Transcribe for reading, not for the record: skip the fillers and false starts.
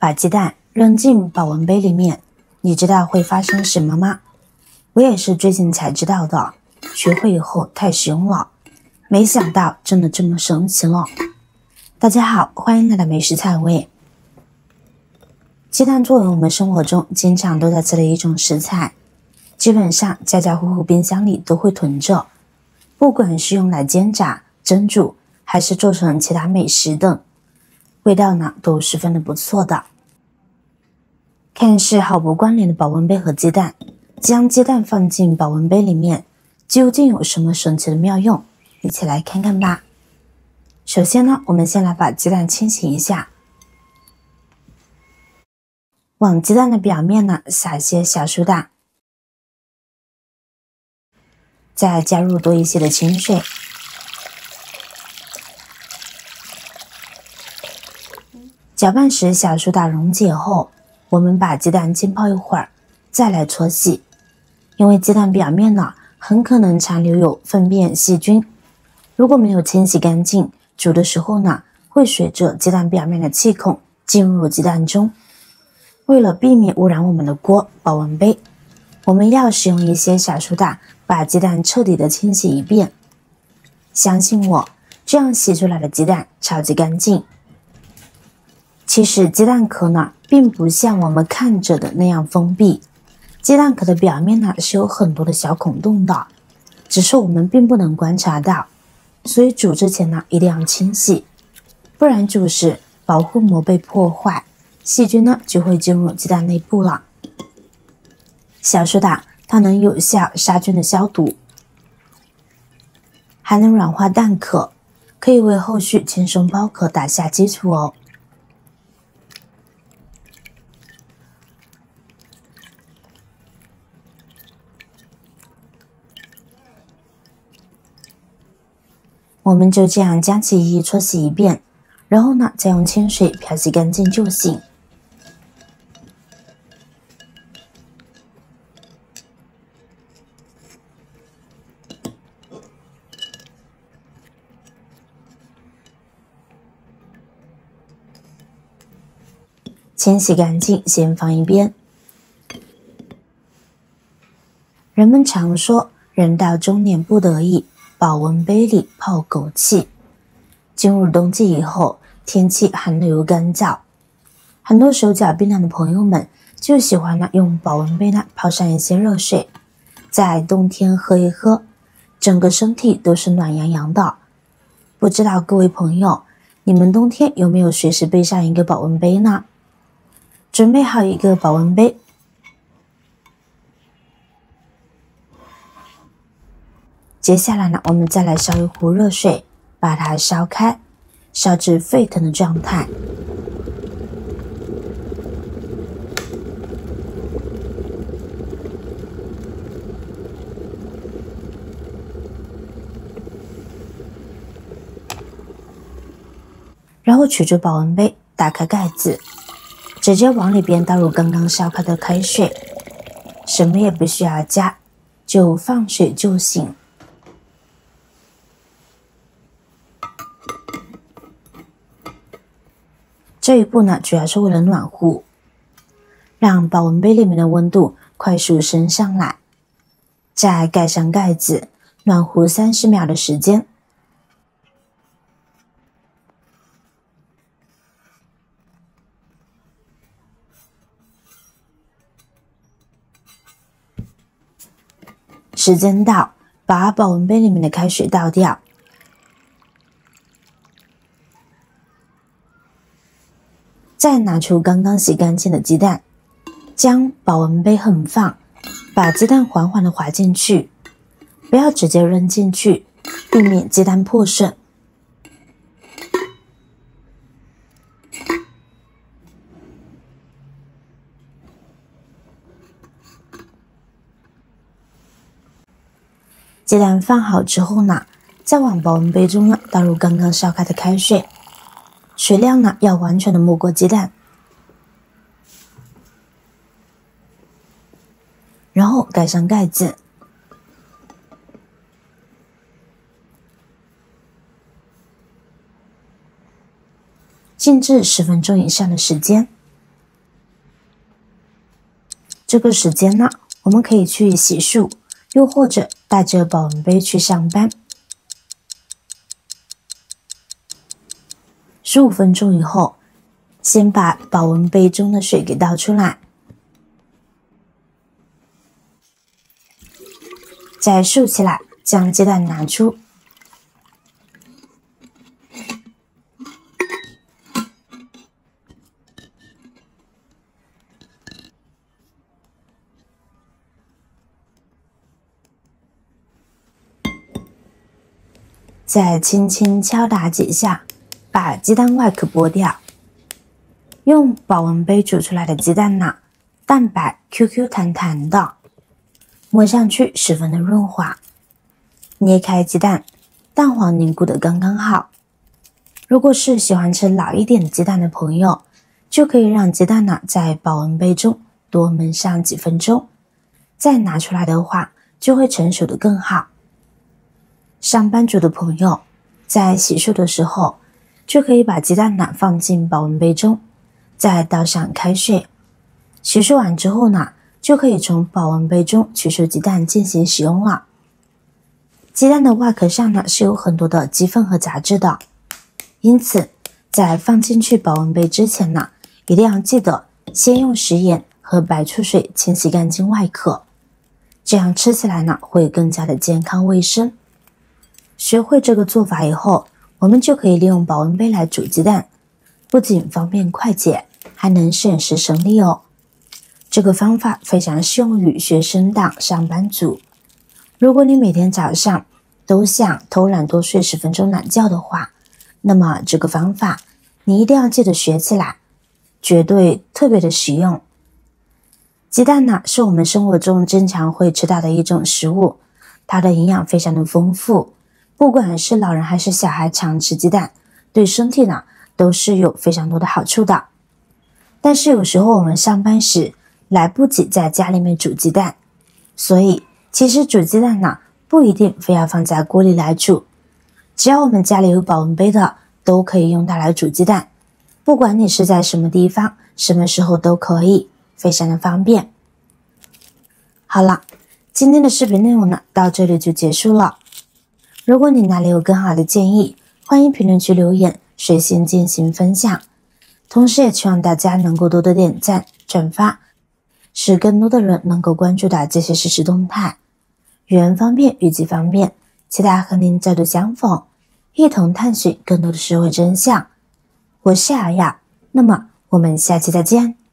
把鸡蛋扔进保温杯里面，你知道会发生什么吗？我也是最近才知道的，学会以后太实用了，没想到真的这么神奇了。大家好，欢迎来到美食菜味。鸡蛋作为我们生活中经常都在吃的一种食材，基本上家家户户冰箱里都会囤着，不管是用来煎炸、蒸煮，还是做成其他美食等，味道呢都十分的不错的。看似毫无关联的保温杯和鸡蛋，将鸡蛋放进保温杯里面，究竟有什么神奇的妙用？一起来看看吧。首先呢，我们先来把鸡蛋清洗一下，往鸡蛋的表面呢撒些小苏打，再加入多一些的清水，搅拌时小苏打溶解后，我们把鸡蛋浸泡一会儿，再来搓洗。因为鸡蛋表面呢很可能残留有粪便细菌，如果没有清洗干净，煮的时候呢会随着鸡蛋表面的气孔进入鸡蛋中。为了避免污染我们的锅、保温杯，我们要使用一些小苏打把鸡蛋彻底的清洗一遍。相信我，这样洗出来的鸡蛋超级干净。其实鸡蛋壳呢并不像我们看着的那样封闭，鸡蛋壳的表面呢是有很多的小孔洞的，只是我们并不能观察到，所以煮之前呢一定要清洗，不然煮时保护膜被破坏，细菌呢就会进入鸡蛋内部了。小苏打它能有效杀菌的消毒，还能软化蛋壳，可以为后续轻松剥壳打下基础哦。我们就这样将其一一搓洗一遍，然后呢再用清水漂洗干净就行。清洗干净先放一边。人们常说人到中年不得已，保温杯里泡枸杞。进入冬季以后，天气寒冷又干燥，很多手脚冰凉的朋友们就喜欢用保温杯泡上一些热水，在冬天喝一喝，整个身体都是暖洋洋的。不知道各位朋友，你们冬天有没有随时备上一个保温杯呢？准备好一个保温杯，接下来呢，我们再来烧一壶热水，把它烧开，烧至沸腾的状态。然后取出保温杯，打开盖子，直接往里边倒入刚刚烧开的开水，什么也不需要加，就放水就行。这一步呢，主要是为了暖壶，让保温杯里面的温度快速升上来。再盖上盖子，暖壶30秒的时间。时间到，把保温杯里面的开水倒掉。再拿出刚刚洗干净的鸡蛋，将保温杯横放，把鸡蛋缓缓的滑进去，不要直接扔进去，避免鸡蛋破损。鸡蛋放好之后呢，再往保温杯中倒入刚刚烧开的开水，水量呢要完全的没过鸡蛋，然后盖上盖子，静置10分钟以上的时间，这个时间呢，我们可以去洗漱，又或者带着保温杯去上班。15分钟以后，先把保温杯中的水给倒出来，再竖起来，将鸡蛋拿出。再轻轻敲打几下，把鸡蛋外壳剥掉。用保温杯煮出来的鸡蛋呢，蛋白 QQ 弹弹的，摸上去十分的润滑。捏开鸡蛋，蛋黄凝固的刚刚好。如果是喜欢吃老一点的鸡蛋的朋友，就可以让鸡蛋呢在保温杯中多焖上几分钟，再拿出来的话，就会成熟的更好。上班族的朋友在洗漱的时候，就可以把鸡蛋呢放进保温杯中，再倒上开水。洗漱完之后呢，就可以从保温杯中取出鸡蛋进行使用了。鸡蛋的外壳上呢是有很多的鸡粪和杂质的，因此在放进去保温杯之前呢，一定要记得先用食盐和白醋水清洗干净外壳，这样吃起来呢会更加的健康卫生。学会这个做法以后，我们就可以利用保温杯来煮鸡蛋，不仅方便快捷，还能省时省力哦。这个方法非常适用于学生党、上班族。如果你每天早上都想偷懒多睡10分钟懒觉的话，那么这个方法你一定要记得学起来，绝对特别的实用。鸡蛋呢，是我们生活中经常会吃到的一种食物，它的营养非常的丰富。不管是老人还是小孩，常吃鸡蛋，对身体呢都是有非常多的好处的。但是有时候我们上班时来不及在家里面煮鸡蛋，所以其实煮鸡蛋呢不一定非要放在锅里来煮，只要我们家里有保温杯的，都可以用它来煮鸡蛋。不管你是在什么地方，什么时候都可以，非常的方便。好了，今天的视频内容呢到这里就结束了。如果你哪里有更好的建议，欢迎评论区留言，随心进行分享。同时也希望大家能够多多点赞、转发，使更多的人能够关注到这些实时动态。语言方面，语句方面，期待和您再度相逢，一同探寻更多的社会真相。我是雅雅，那么我们下期再见。